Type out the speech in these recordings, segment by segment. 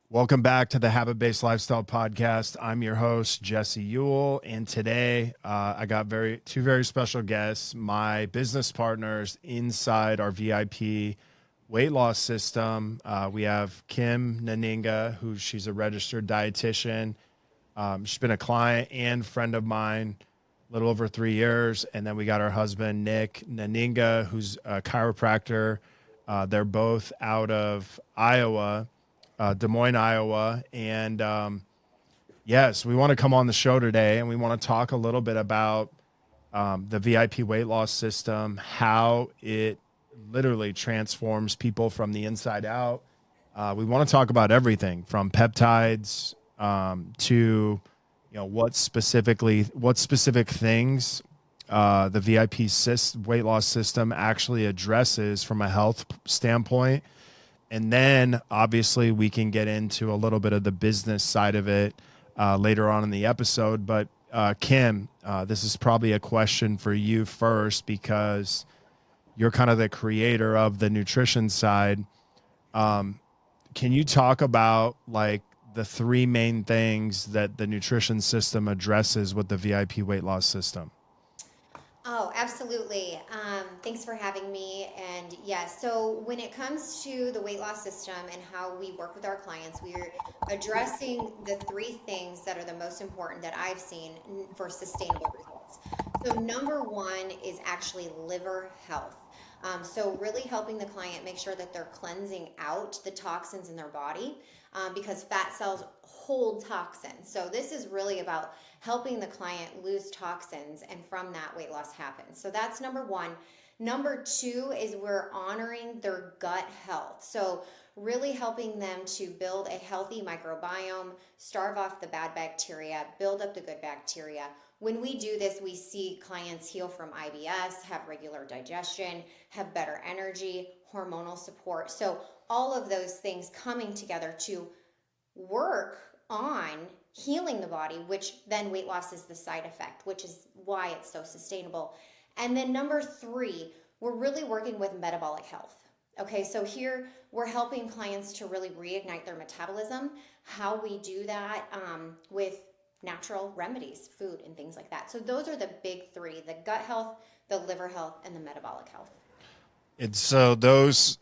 Welcome back to the Habit-Based Lifestyle Podcast. I'm your host, Jesse Ewell, and today I got two very special guests, my business partners inside our VIP weight loss system. We have Kim Naninga, she's a registered dietitian. She's been a client and friend of mine a little over 3 years. And then we got our husband, Nick Naninga, who's a chiropractor. They're both out of Iowa, Des Moines, Iowa. And yes, we want to come on the show today and we want to talk a little bit about the VIP weight loss system, how it literally transforms people from the inside out. We want to talk about everything from peptides to what specific things the VIP weight loss system actually addresses from a health standpoint. And then obviously we can get into a little bit of the business side of it later on in the episode. But Kim, this is probably a question for you first because you're kind of the creator of the nutrition side. Can you talk about like the three main things that the nutrition system addresses with the VIP weight loss system? Oh, absolutely. Thanks for having me. And yes, so when it comes to the weight loss system and how we work with our clients, we are addressing the three things that are the most important that I've seen for sustainable results. So, number one is actually liver health. So, really helping the client make sure that they're cleansing out the toxins in their body because fat cells hold toxins. So, this is really about helping the client lose toxins, and from that, weight loss happens. So, that's number one. Number two is we're honoring their gut health. So, really helping them to build a healthy microbiome, starve off the bad bacteria, build up the good bacteria. When we do this, we see clients heal from IBS, have regular digestion, have better energy, hormonal support. So all of those things coming together to work on healing the body, which then weight loss is the side effect, which is why it's so sustainable. And then number three, we're really working with metabolic health. Okay, so here we're helping clients to really reignite their metabolism. How we do that with natural remedies, food, and things like that. So those are the big three: the gut health, the liver health, and the metabolic health. And so those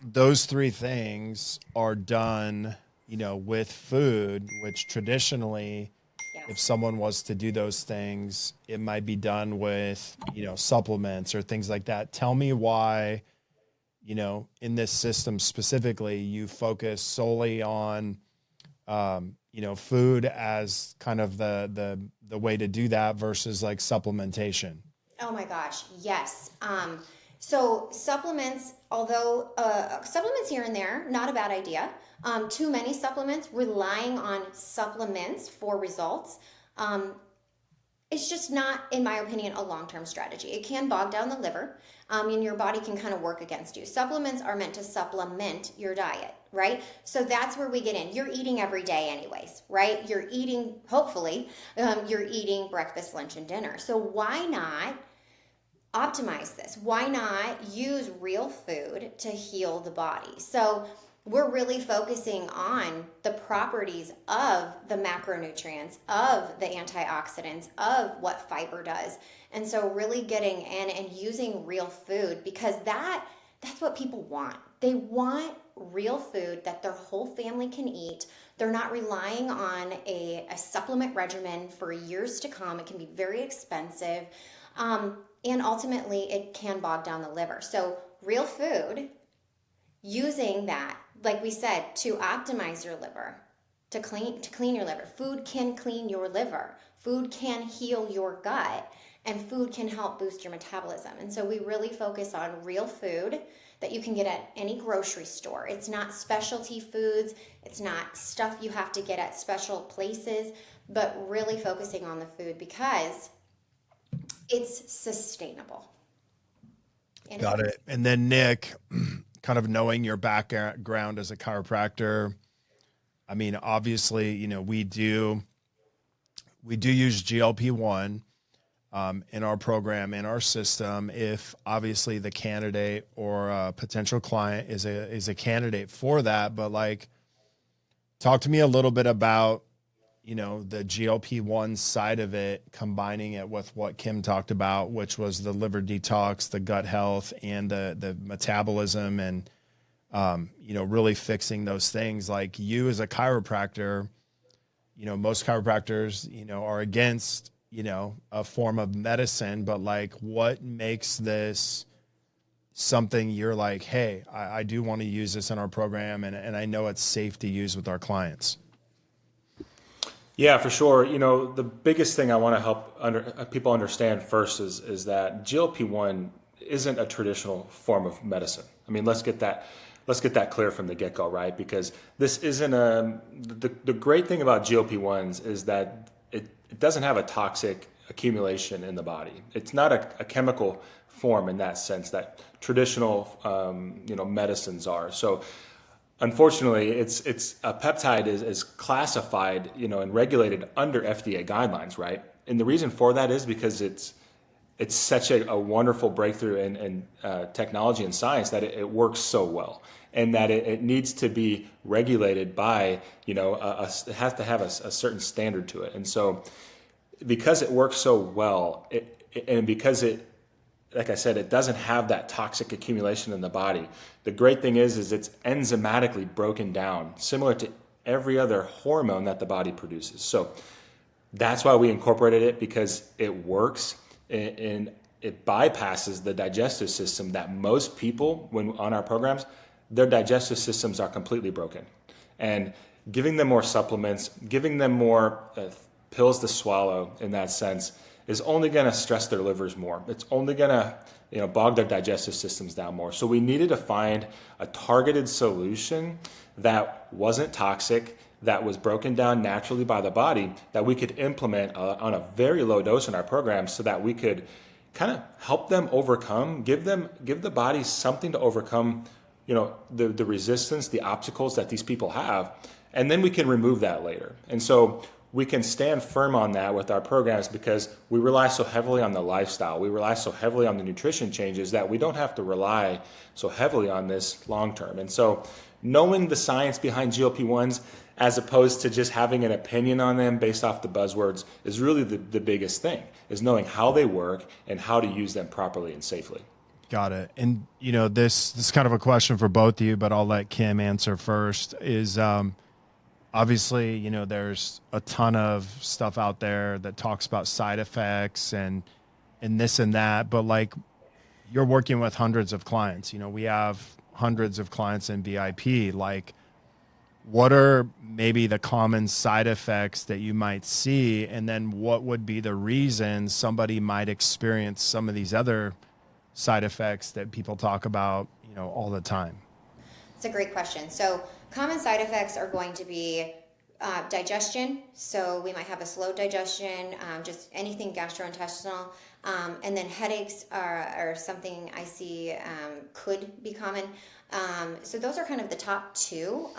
three things are done, with food, which traditionally, if Yes. someone was to do those things, it might be done with, supplements or things like that. Tell me why, in this system specifically, you focus solely on food as kind of the way to do that versus like supplementation. Oh my gosh, yes. So supplements, although supplements here and there, not a bad idea. Too many supplements, relying on supplements for results, it's just not, in my opinion, a long-term strategy. It can bog down the liver, and your body can kind of work against you. Supplements are meant to supplement your diet, right? So that's where we get in. You're eating every day anyways, right? You're eating, hopefully, you're eating breakfast, lunch, and dinner. So why not optimize this? Why not use real food to heal the body? So we're really focusing on the properties of the macronutrients, of the antioxidants, of what fiber does. And so really getting in and using real food, because that's what people want. They want real food that their whole family can eat. They're not relying on a supplement regimen for years to come. It can be very expensive. And ultimately, it can bog down the liver. So real food, using that, like we said, to optimize your liver, to clean your liver. Food can clean your liver. Food can heal your gut, and food can help boost your metabolism. And so we really focus on real food that you can get at any grocery store. It's not specialty foods. It's not stuff you have to get at special places, but really focusing on the food because it's sustainable. And Got it's it. And then Nick, kind of knowing your background as a chiropractor, I mean, obviously, we do use GLP-1 in our program, in our system, if obviously the candidate or a potential client is a candidate for that. But like, Talk to me a little bit about, the GLP-1 side of it, combining it with what Kim talked about, which was the liver detox, the gut health, and the metabolism, and really fixing those things. Like, you as a chiropractor, most chiropractors, are against, a form of medicine, but like, what makes this something you're like, hey, I do want to use this in our program, and I know it's safe to use with our clients? Yeah, for sure. The biggest thing I want to help people understand first is that GLP-1 isn't a traditional form of medicine. I mean, let's get that clear from the get-go, right? Because this isn't the great thing about GLP-1s is that it doesn't have a toxic accumulation in the body. It's not a chemical form in that sense that traditional medicines are. So unfortunately, it's a peptide is classified, and regulated under FDA guidelines, right? And the reason for that is because it's such a wonderful breakthrough in technology and science that it works so well, and that it needs to be regulated by, it has to have a certain standard to it. And so because it works so well, and because like I said, it doesn't have that toxic accumulation in the body. The great thing is it's enzymatically broken down, similar to every other hormone that the body produces. So that's why we incorporated it, because it works and it bypasses the digestive system that most people, when on our programs, their digestive systems are completely broken. And giving them more supplements, giving them more pills to swallow in that sense, is only going to stress their livers more. It's only going to bog their digestive systems down more. So we needed to find a targeted solution that wasn't toxic, that was broken down naturally by the body, that we could implement on a very low dose in our program, so that we could kind of help them overcome, give the body something to overcome, the resistance, the obstacles that these people have, and then we can remove that later. And so we can stand firm on that with our programs, because we rely so heavily on the lifestyle. We rely so heavily on the nutrition changes that we don't have to rely so heavily on this long term. And so knowing the science behind GLP-1s, as opposed to just having an opinion on them based off the buzzwords, is really the biggest thing, is knowing how they work and how to use them properly and safely. Got it. And, this is kind of a question for both of you, but I'll let Kim answer first. Is, obviously, there's a ton of stuff out there that talks about side effects and this and that, but like, you're working with hundreds of clients. We have hundreds of clients in VIP. Like, what are maybe the common side effects that you might see? And then what would be the reason somebody might experience some of these other side effects that people talk about, all the time? It's a great question. So common side effects are going to be digestion. So we might have a slow digestion, just anything gastrointestinal. And then headaches are something I see could be common. So those are kind of the top two.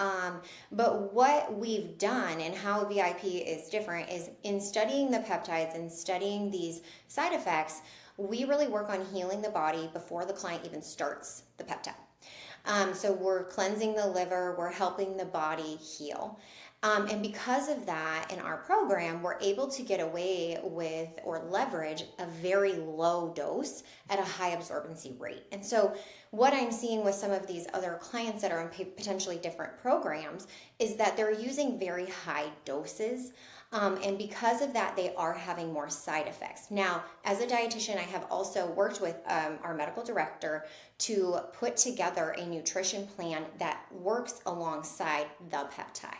But what we've done and how VIP is different is, in studying the peptides and studying these side effects, we really work on healing the body before the client even starts the peptide. So we're cleansing the liver, we're helping the body heal. And because of that, in our program, we're able to get away with or leverage a very low dose at a high absorbency rate. And so what I'm seeing with some of these other clients that are in potentially different programs is that they're using very high doses. And because of that, they are having more side effects. Now, as a dietitian, I have also worked with our medical director to put together a nutrition plan that works alongside the peptide.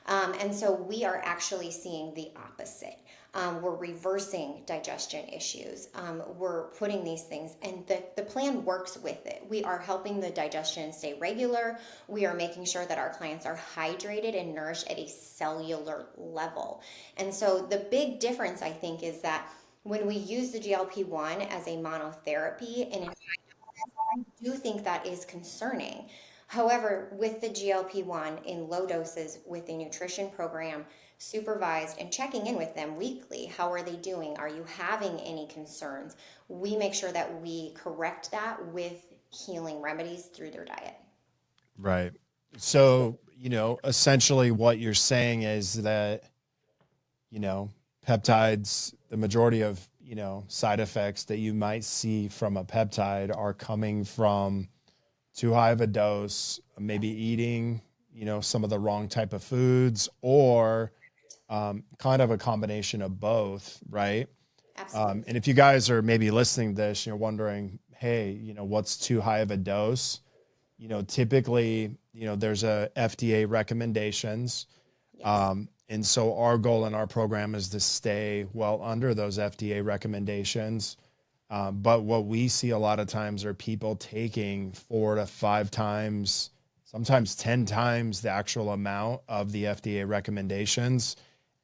And so we are actually seeing the opposite. We're reversing digestion issues. We're putting these things, and the plan works with it. We are helping the digestion stay regular. We are making sure that our clients are hydrated and nourished at a cellular level. And so the big difference, I think, is that when we use the GLP-1 as a monotherapy, and I do think that is concerning. However, with the GLP-1 in low doses with a nutrition program, supervised and checking in with them weekly, how are they doing? Are you having any concerns? We make sure that we correct that with healing remedies through their diet. Right. So, essentially what you're saying is that, peptides, the majority of, side effects that you might see from a peptide are coming from too high of a dose, maybe eating, some of the wrong type of foods, or kind of a combination of both, right? Absolutely. And if you guys are maybe listening to this, you're wondering, hey, what's too high of a dose? Typically, there's a FDA recommendations. Yes. And so our goal in our program is to stay well under those FDA recommendations. But what we see a lot of times are people taking 4 to 5 times, sometimes 10 times the actual amount of the FDA recommendations.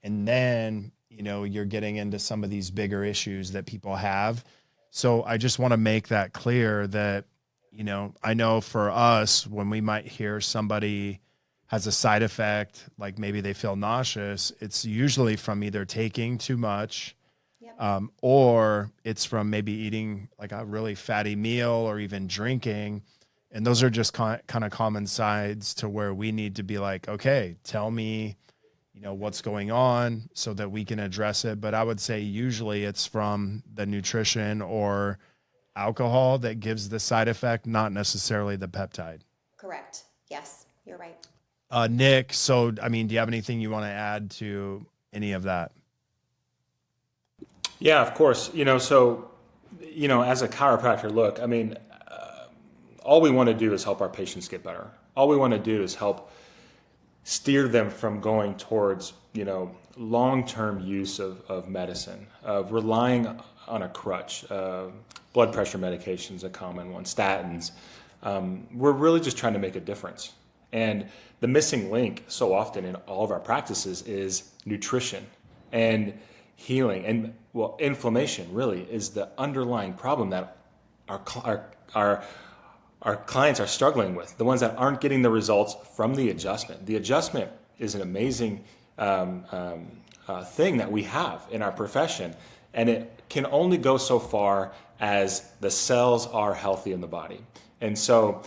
And then, you're getting into some of these bigger issues that people have. So I just want to make that clear that, I know for us, when we might hear somebody has a side effect, like maybe they feel nauseous, it's usually from either taking too much, Yep. or it's from maybe eating like a really fatty meal or even drinking. And those are just kind of common sides to where we need to be like, okay, tell me, what's going on so that we can address it. But I would say usually it's from the nutrition or alcohol that gives the side effect, not necessarily the peptide. Correct. Yes, you're right. Nick, so, I mean, do you have anything you want to add to any of that? Yeah, of course. As a chiropractor, look, I mean, all we want to do is help our patients get better. All we want to do is help steer them from going towards, long-term use of medicine, of relying on a crutch. Blood pressure medication's a common one, statins. We're really just trying to make a difference. And the missing link so often in all of our practices is nutrition and healing. And well, inflammation really is the underlying problem that our clients are struggling with, the ones that aren't getting the results from the adjustment. The adjustment is an amazing thing that we have in our profession, and it can only go so far as the cells are healthy in the body. And so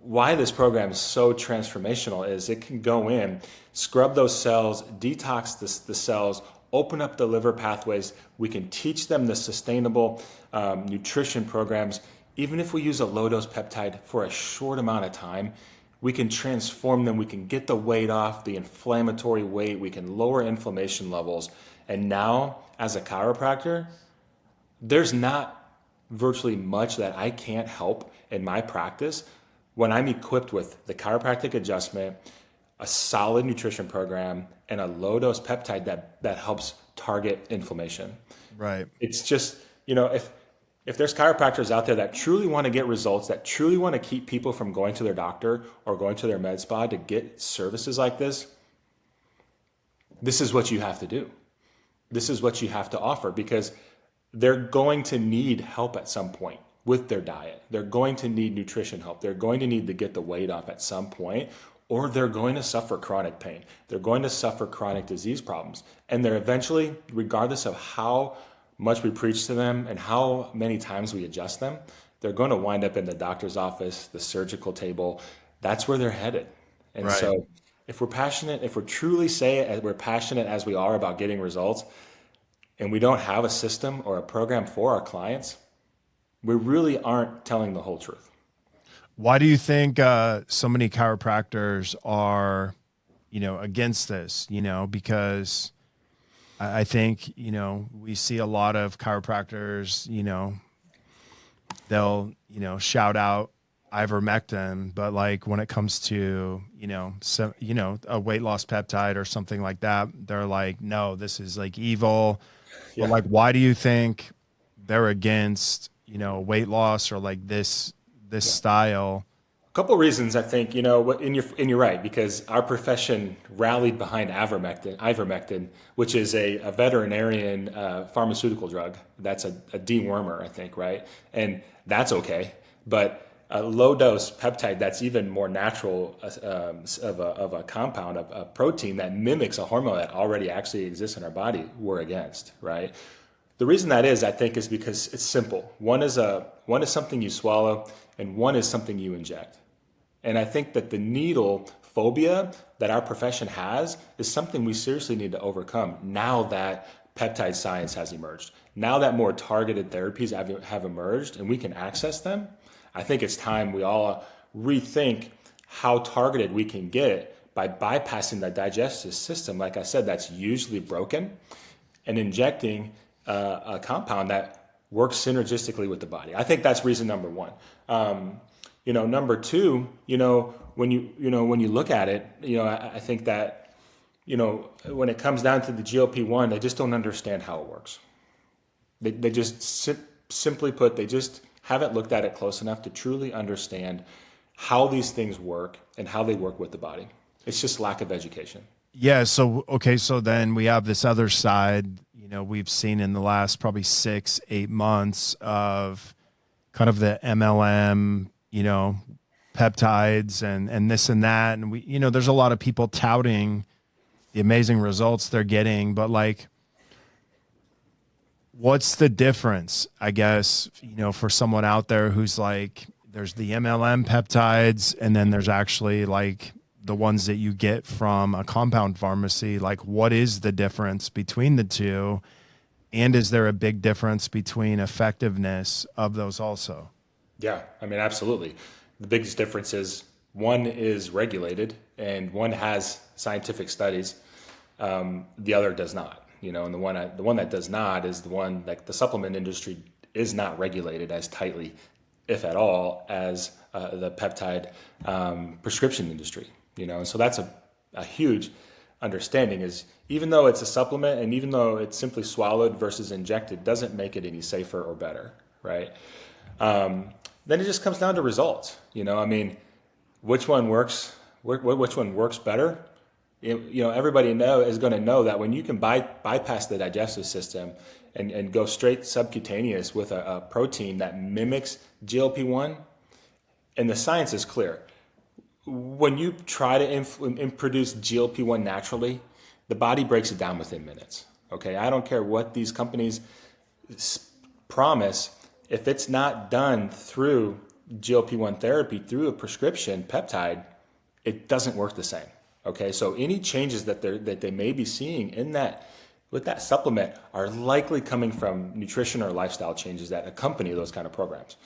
why this program is so transformational is it can go in, scrub those cells, detox the cells, open up the liver pathways. We can teach them the sustainable nutrition programs. Even if we use a low-dose peptide for a short amount of time, we can transform them. We can get the weight off, the inflammatory weight. We can lower inflammation levels. And now, as a chiropractor, there's not virtually much that I can't help in my practice when I'm equipped with the chiropractic adjustment, a solid nutrition program, and a low-dose peptide that helps target inflammation. Right. It's just, if there's chiropractors out there that truly want to get results, that truly want to keep people from going to their doctor or going to their med spa to get services like this is what you have to do. This is what you have to offer, because they're going to need help at some point with their diet. They're going to need nutrition help. They're going to need to get the weight off at some point, or they're going to suffer chronic pain. They're going to suffer chronic disease problems. And they're eventually, regardless of how much we preach to them and how many times we adjust them, they're going to wind up in the doctor's office, the surgical table. That's where they're headed. And Right. so if we're passionate, if we're truly say it, we're passionate as we are about getting results, and we don't have a system or a program for our clients, we really aren't telling the whole truth. Why do you think so many chiropractors are, against this? Because I think, we see a lot of chiropractors, they'll, shout out ivermectin, but like when it comes to, a weight loss peptide or something like that, they're like, no, this is like evil. Yeah. But like, why do you think they're against, weight loss or like this style? A couple reasons, I think, and you're right, because our profession rallied behind ivermectin, which is a veterinarian pharmaceutical drug. That's a dewormer, I think, right? And that's okay. But a low-dose peptide that's even more natural of a compound, a protein that mimics a hormone that already actually exists in our body, we're against, right? The reason that is, I think, is because it's simple. One is something you swallow, and one is something you inject. And I think that the needle phobia that our profession has is something we seriously need to overcome now that peptide science has emerged. Now that more targeted therapies have emerged and we can access them, I think it's time we all rethink how targeted we can get by bypassing the digestive system, like I said, that's usually broken, and injecting a compound that works synergistically with the body. I think that's reason number one. Number two, when you look at it, I think that, when it comes down to the GLP-1, they just don't understand how it works. They just simply put, they just haven't looked at it close enough to truly understand how these things work and how they work with the body. It's just lack of education. Yeah. So then we have this other side, we've seen in the last probably 6-8 months of kind of the MLM, peptides and this and that. And we, there's a lot of people touting the amazing results they're getting, but like, what's the difference, I guess, for someone out there who's like, there's the MLM peptides and then there's actually like the ones that you get from a compound pharmacy. Like, what is the difference between the two? And is there a big difference between effectiveness of those also? Yeah, I mean, absolutely. The biggest difference is one is regulated and one has scientific studies. The other does not, and the one that does not is the one, like the supplement industry is not regulated as tightly, if at all, as the peptide prescription industry. And so that's a huge understanding, is even though it's a supplement and even though it's simply swallowed versus injected, doesn't make it any safer or better, right? Then it just comes down to results. Which one works? Which one works better? Everybody is going to know that when you can bypass the digestive system and go straight subcutaneous with a protein that mimics GLP-1, and the science is clear. When you try to produce GLP-1 naturally, the body breaks it down within minutes. Okay, I don't care what these companies promise. If it's not done through GLP-1 therapy, through a prescription peptide, it doesn't work the same. Okay, so any changes that they may be seeing in that with that supplement are likely coming from nutrition or lifestyle changes that accompany those kind of programs.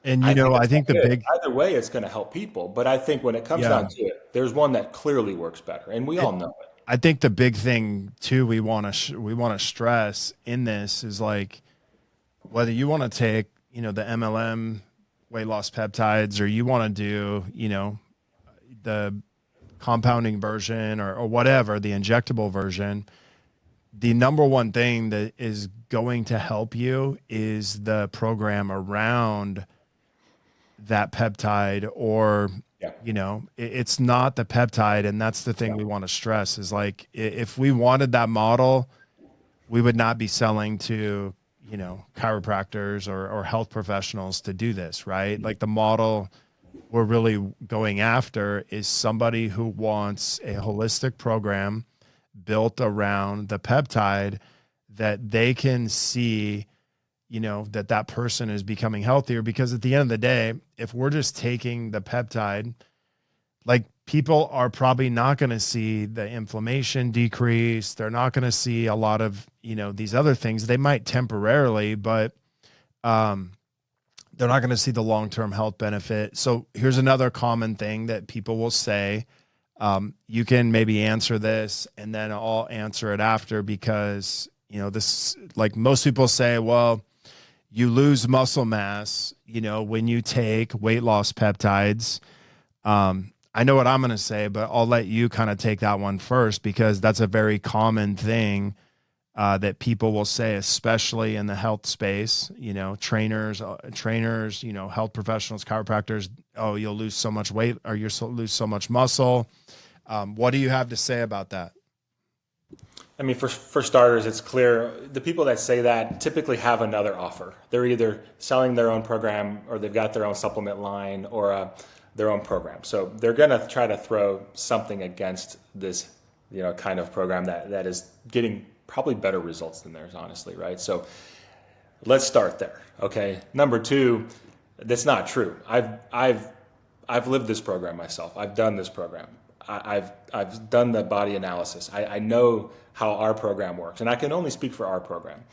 And I think the big, either way, it's going to help people. But I think when it comes down to it, there's one that clearly works better, and we all know it. I think the big thing too we want to stress in this is like, whether you want to take the MLM weight loss peptides or you want to do the compounding version or whatever, the injectable version, the number one thing that is going to help you is the program around that peptide, or it's not the peptide. And that's the thing we want to stress, is like, if we wanted that model, we would not be selling to chiropractors or health professionals to do this, right? Like, the model we're really going after is somebody who wants a holistic program built around the peptide, that they can see that person is becoming healthier. Because at the end of the day, if we're just taking the peptide, like, people are probably not going to see the inflammation decrease. They're not going to see a lot of, these other things. They might temporarily, but they're not going to see the long-term health benefit. So here's another common thing that people will say. You can maybe answer this and then I'll answer it after, because, this, like, most people say, well, you lose muscle mass, when you take weight loss peptides. I know what I'm going to say, but I'll let you kind of take that one first, because that's a very common thing that people will say, especially in the health space. Trainers, health professionals, chiropractors. Oh, you'll lose so much weight, or lose so much muscle. What do you have to say about that? I mean, for starters, it's clear the people that say that typically have another offer. They're either selling their own program, or they've got their own supplement line, or their own program. So they're going to try to throw something against this, kind of program that is getting probably better results than theirs, honestly, right? So let's start there. Okay. Number two, that's not true. I've lived this program myself. I've done this program. I've done the body analysis. I know how our program works, and I can only speak for our program.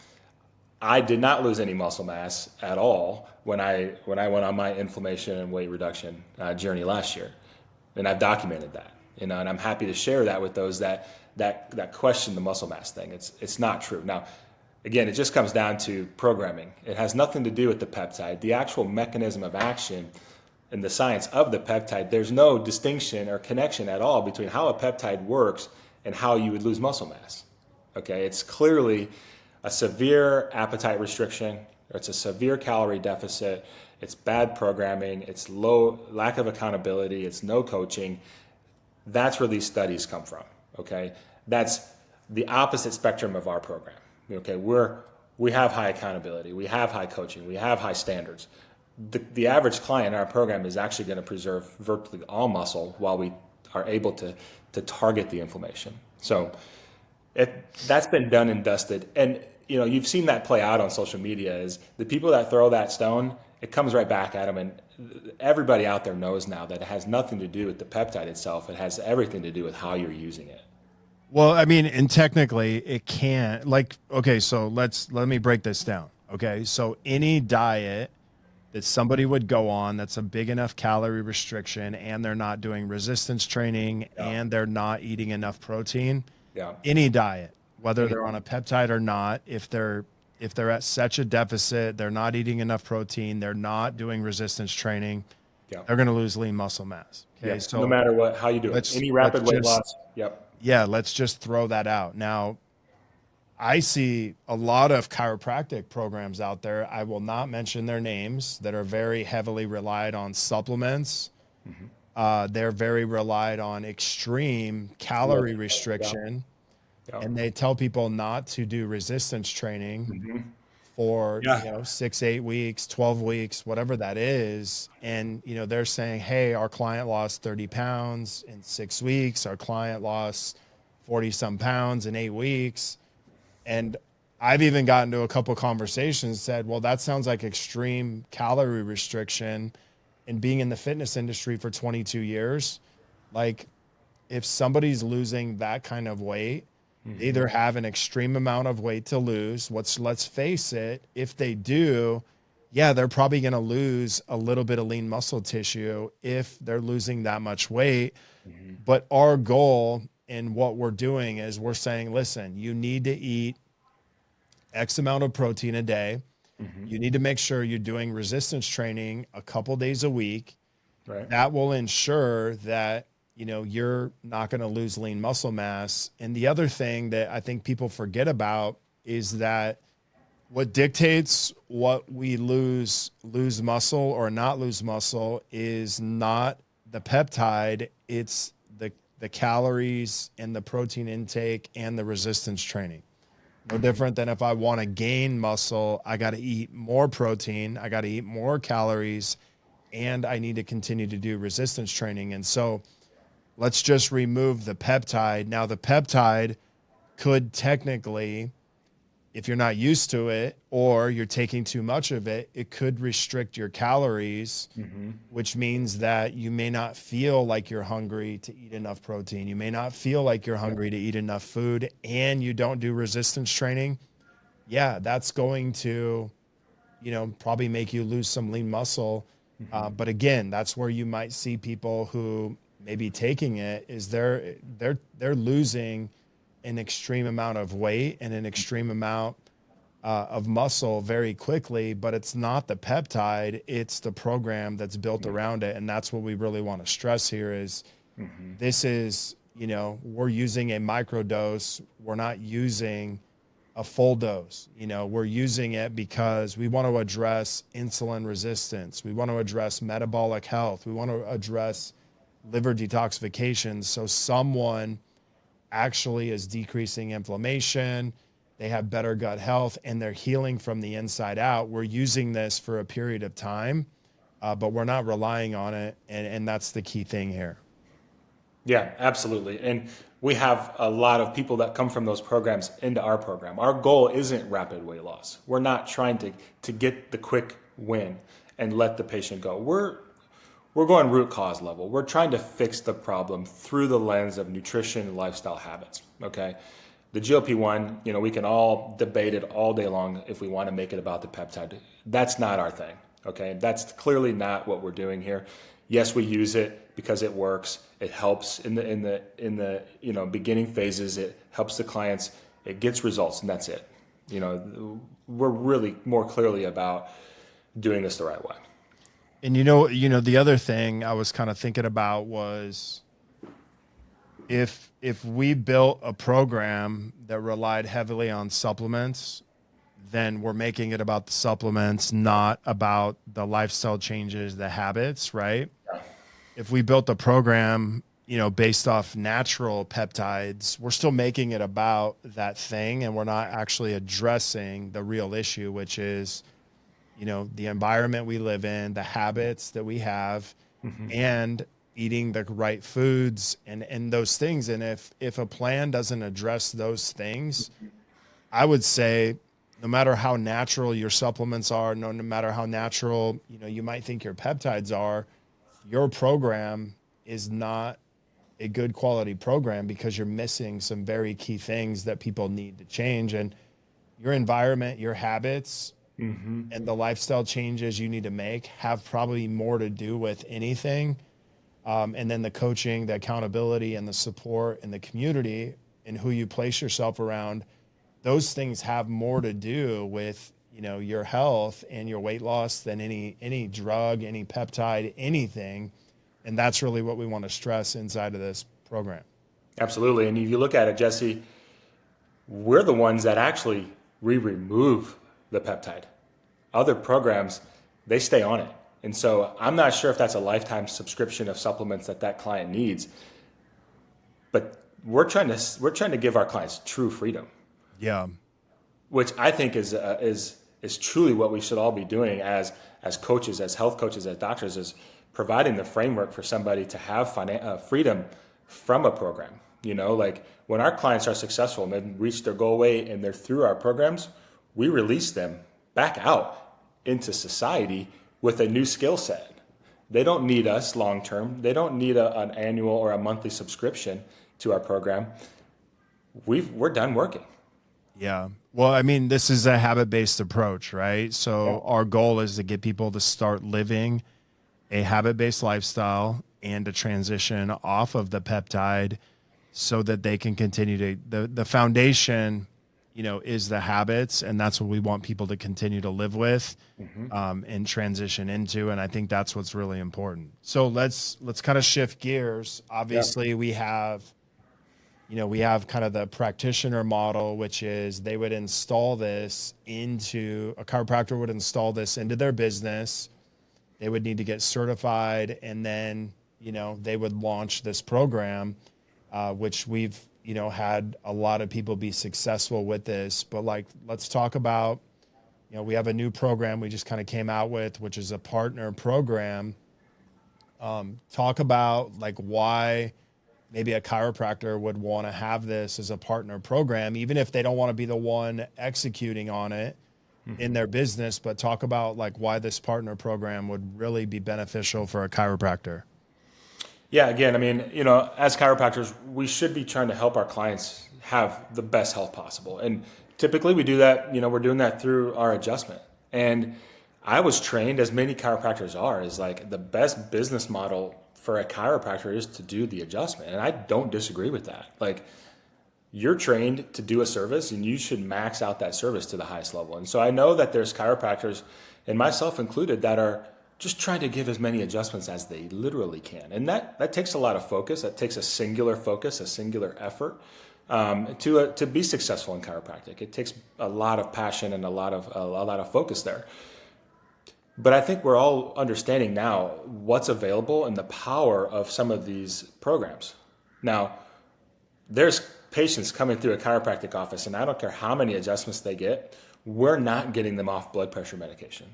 I did not lose any muscle mass at all when I went on my inflammation and weight reduction journey last year, and I've documented that. And I'm happy to share that with those that question the muscle mass thing. It's not true. Now, again, it just comes down to programming. It has nothing to do with the peptide. The actual mechanism of action and the science of the peptide, there's no distinction or connection at all between how a peptide works and how you would lose muscle mass. Okay, it's clearly a severe appetite restriction, or it's a severe calorie deficit, it's bad programming, it's lack of accountability, it's no coaching. That's where these studies come from. Okay, that's the opposite spectrum of our program. Okay, we have high accountability, we have high coaching, we have high standards. The average client in our program is actually going to preserve virtually all muscle while we are able to target the inflammation. So that's been done and dusted. And you've seen that play out on social media. Is the people that throw that stone, it comes right back at them. And everybody out there knows now that it has nothing to do with the peptide itself. It has everything to do with how you're using it. Well, I mean, and technically it can't, okay, so let me break this down. Okay. So any diet that somebody would go on that's a big enough calorie restriction, and they're not doing resistance training, and they're not eating enough protein, any diet, whether they're on a peptide or not, if they're at such a deficit, they're not eating enough protein, they're not doing resistance training, they're going to lose lean muscle mass. Okay. So no matter how you do it, any rapid weight loss. Yeah. Let's just throw that out. Now, I see a lot of chiropractic programs out there, I will not mention their names, that are very heavily relied on supplements. They're very relied on extreme calorie restriction. And they tell people not to do resistance training for 6, 8 weeks, 12 weeks, whatever that is. And they're saying, hey, our client lost 30 pounds in 6 weeks. Our client lost 40 some pounds in 8 weeks. And I've even gotten to a couple conversations, said, well, that sounds like extreme calorie restriction. And being in the fitness industry for 22 years, like, if somebody's losing that kind of weight, they either have an extreme amount of weight to lose. Let's face it, if they do, they're probably going to lose a little bit of lean muscle tissue if they're losing that much weight. But our goal and what we're doing is we're saying, listen, you need to eat X amount of protein a day. You need to make sure you're doing resistance training a couple days a week. Right. That will ensure that, you're not going to lose lean muscle mass. And the other thing that I think people forget about is that what dictates what we lose muscle or not lose muscle is not the peptide. It's the calories and the protein intake and the resistance training. No different than if I want to gain muscle, I got to eat more protein, I got to eat more calories, and I need to continue to do resistance training. And so let's just remove the peptide. Now, the peptide could technically, if you're not used to it or you're taking too much of it, it could restrict your calories, which means that you may not feel like you're hungry to eat enough protein. You may not feel like you're hungry to eat enough food, and you don't do resistance training. That's going to, probably make you lose some lean muscle. But again, that's where you might see people who may be taking it is they're losing an extreme amount of weight and an extreme amount of muscle very quickly, but it's not the peptide, it's the program that's built around it. And that's what we really want to stress here is this is, we're using a micro dose. We're not using a full dose. We're using it because we want to address insulin resistance. We want to address metabolic health. We want to address liver detoxification. So someone actually is decreasing inflammation, they have better gut health, and they're healing from the inside out. We're using this for a period of time, but we're not relying on it. And that's the key thing here. Yeah, absolutely. And we have a lot of people that come from those programs into our program. Our goal isn't rapid weight loss. We're not trying to get the quick win and let the patient go. we're going root cause level. We're trying to fix the problem through the lens of nutrition and lifestyle habits. Okay. The GLP-1, we can all debate it all day long if we want to make it about the peptide. That's not our thing. Okay. That's clearly not what we're doing here. Yes, we use it because it works. It helps in the beginning phases. It helps the clients. It gets results, and that's it. We're really more clearly about doing this the right way. And the other thing I was kind of thinking about was if we built a program that relied heavily on supplements, then we're making it about the supplements, not about the lifestyle changes, the habits, right? Yeah. If we built a program, based off natural peptides, we're still making it about that thing, and we're not actually addressing the real issue, which is, the environment we live in, the habits that we have, and eating the right foods and those things. And if a plan doesn't address those things, I would say no matter how natural your supplements are, no matter how natural, you might think your peptides are, your program is not a good quality program because you're missing some very key things that people need to change. And your environment, your habits, and the lifestyle changes you need to make have probably more to do with anything. And then the coaching, the accountability, and the support and the community and who you place yourself around, those things have more to do with, your health and your weight loss than any drug, any peptide, anything. And that's really what we want to stress inside of this program. Absolutely. And if you look at it, Jesse, we're the ones that actually remove the peptide. Other programs, they stay on it. And so I'm not sure if that's a lifetime subscription of supplements that client needs, but we're trying to give our clients true freedom. Yeah. Which I think is truly what we should all be doing as coaches, as health coaches, as doctors, is providing the framework for somebody to have freedom from a program. Like when our clients are successful and they've reached their goal weight and they're through our programs, we release them back out into society with a new skill set. They don't need us long term. They don't need an annual or a monthly subscription to our program. We're done working. Yeah. Well, I mean, this is a habit-based approach, right? So our goal is to get people to start living a habit-based lifestyle and to transition off of the peptide so that they can continue to, the foundation, is the habits. And that's what we want people to continue to live with, and transition into. And I think that's what's really important. So let's kind of shift gears. Obviously we have kind of the practitioner model, which is they would install this into a chiropractor would install this into their business. They would need to get certified, and then, they would launch this program, which we've, had a lot of people be successful with this. But let's talk about, we have a new program we just kind of came out with, which is a partner program. Talk about why maybe a chiropractor would want to have this as a partner program, even if they don't want to be the one executing on it in their business, but talk about why this partner program would really be beneficial for a chiropractor. Yeah, again, I mean, as chiropractors, we should be trying to help our clients have the best health possible. And typically we do that, we're doing that through our adjustment. And I was trained, as many chiropractors are, is the best business model for a chiropractor is to do the adjustment. And I don't disagree with that. You're trained to do a service and you should max out that service to the highest level. And so I know that there's chiropractors, and myself included, that are just trying to give as many adjustments as they literally can. And that takes a lot of focus. That takes a singular focus, a singular effort to be successful in chiropractic. It takes a lot of passion and a lot of focus there. But I think we're all understanding now what's available and the power of some of these programs. Now, there's patients coming through a chiropractic office, and I don't care how many adjustments they get, we're not getting them off blood pressure medication.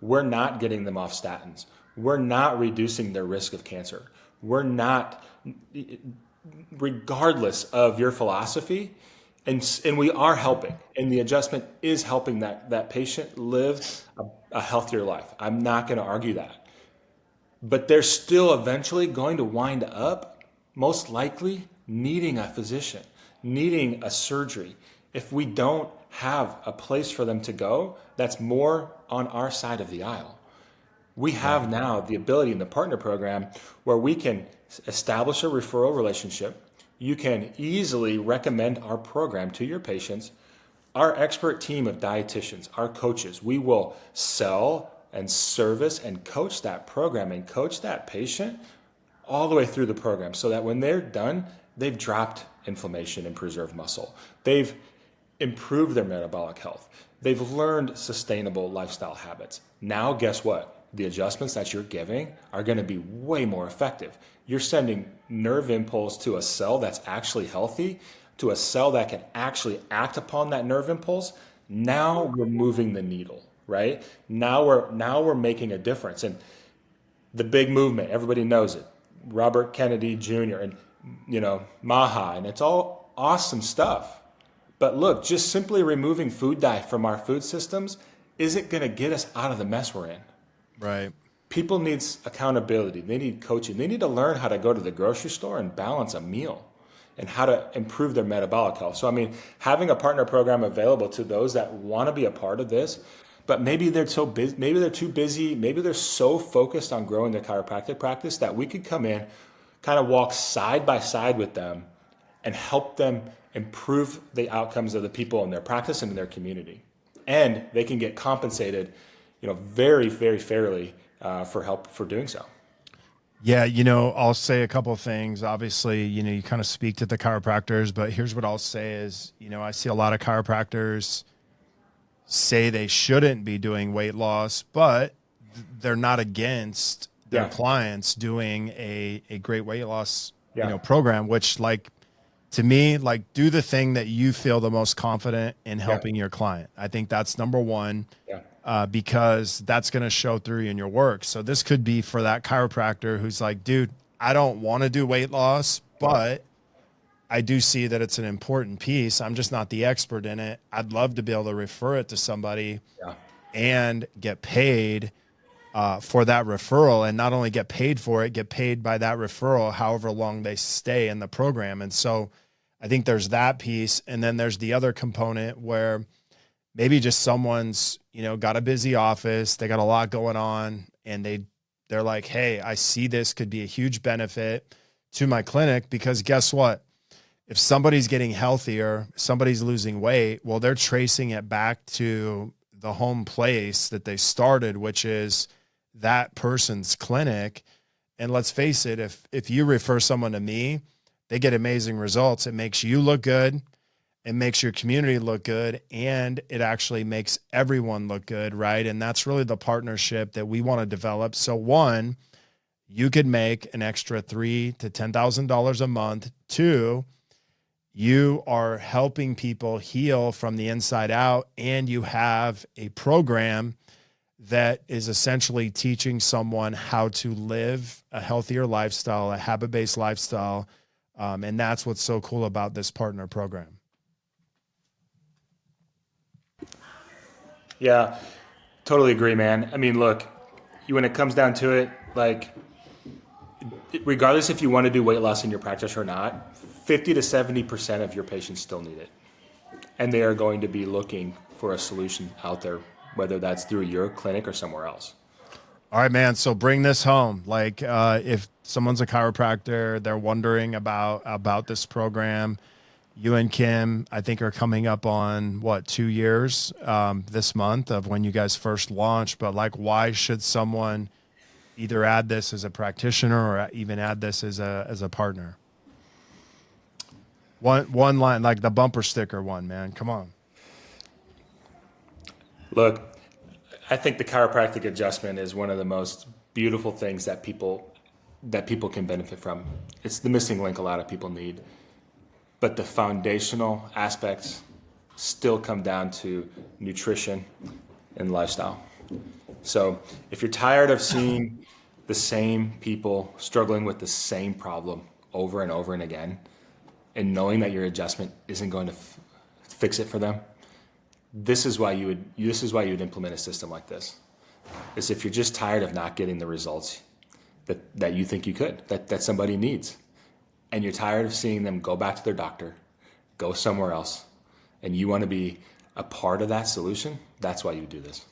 We're not getting them off statins. We're not reducing their risk of cancer. We're not, regardless of your philosophy, and we are helping, and the adjustment is helping that patient live a healthier life. I'm not going to argue that. but they're still eventually going to wind up, most likely, needing a physician, needing a surgery. If we don't have a place for them to go, that's more on our side of the aisle. We have now the ability in the partner program where we can establish a referral relationship. You can easily recommend our program to your patients. Our expert team of dietitians, our coaches, we will sell and service and coach that program and coach that patient all the way through the program so that when they're done, they've dropped inflammation and preserved muscle. They've improved their metabolic health. They've learned sustainable lifestyle habits. Now, guess what? The adjustments that you're giving are going to be way more effective. You're sending nerve impulse to a cell that's actually healthy, to a cell that can actually act upon that nerve impulse. Now we're moving the needle, right? Now we're making a difference. And the big movement, everybody knows it. Robert Kennedy Jr. and Maha, and it's all awesome stuff. But look, just simply removing food dye from our food systems isn't going to get us out of the mess we're in. Right. People need accountability. They need coaching. They need to learn how to go to the grocery store and balance a meal and how to improve their metabolic health. So, having a partner program available to those that want to be a part of this, but maybe they're so busy, maybe they're too busy, maybe they're so focused on growing their chiropractic practice that we could come in, kind of walk side by side with them and help them improve the outcomes of the people in their practice and in their community. And they can get compensated, very, very fairly for help for doing so. Yeah, I'll say a couple of things. Obviously, you kind of speak to the chiropractors, but here's what I'll say is, I see a lot of chiropractors say they shouldn't be doing weight loss, but they're not against their clients doing a great weight loss, program, which to me, do the thing that you feel the most confident in helping your client. I think that's number one. Because that's going to show through in your work. So this could be for that chiropractor who's like, dude, I don't want to do weight loss, but I do see that it's an important piece. I'm just not the expert in it. I'd love to be able to refer it to somebody and get paid for that referral, and not only get paid for it, get paid by that referral, however long they stay in the program. And so I think there's that piece. And then there's the other component where maybe just someone's, got a busy office, they got a lot going on, and they're like, hey, I see this could be a huge benefit to my clinic, because guess what? If somebody's getting healthier, somebody's losing weight, well, they're tracing it back to the home place that they started, which is that person's clinic. And let's face it, if you refer someone to me, they get amazing results. It makes you look good. It makes your community look good, and it actually makes everyone look good, right? And that's really the partnership that we want to develop. So one, you could make an extra $3,000 to $10,000 a month. Two, you are helping people heal from the inside out, and you have a program that is essentially teaching someone how to live a healthier lifestyle, a habit-based lifestyle. And that's what's so cool about this partner program. Yeah, totally agree, man. Look, when it comes down to it, regardless if you want to do weight loss in your practice or not, 50 to 70% of your patients still need it. And they are going to be looking for a solution out there, whether that's through your clinic or somewhere else. All right, man. So bring this home. If someone's a chiropractor, they're wondering about this program. You and Kim, I think, are coming up on 2 years this month of when you guys first launched. But why should someone either add this as a practitioner or even add this as a partner? One line, like the bumper sticker one, man. Come on. Look, I think the chiropractic adjustment is one of the most beautiful things that people can benefit from. It's the missing link a lot of people need. But the foundational aspects still come down to nutrition and lifestyle. So if you're tired of seeing the same people struggling with the same problem over and over and again, and knowing that your adjustment isn't going to fix it for them, this is why you would implement a system like this. Is if you're just tired of not getting the results that you think you could, that somebody needs, and you're tired of seeing them go back to their doctor, go somewhere else, and you want to be a part of that solution, that's why you do this.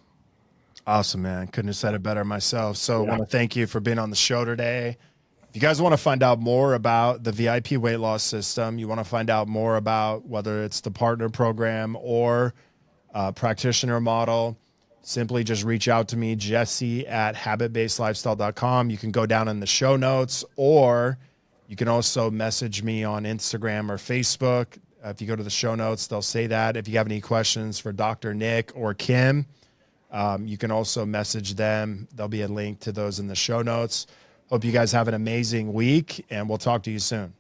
Awesome, man. Couldn't have said it better myself. So I want to thank you for being on the show today. If you guys want to find out more about the VIP weight loss system, you want to find out more about whether it's the partner program or practitioner model, simply just reach out to me, Jesse at habitbasedlifestyle.com. You can go down in the show notes, or you can also message me on Instagram or Facebook. If you go to the show notes, they'll say that. If you have any questions for Dr. Nick or Kim, you can also message them. There'll be a link to those in the show notes. Hope you guys have an amazing week, and we'll talk to you soon.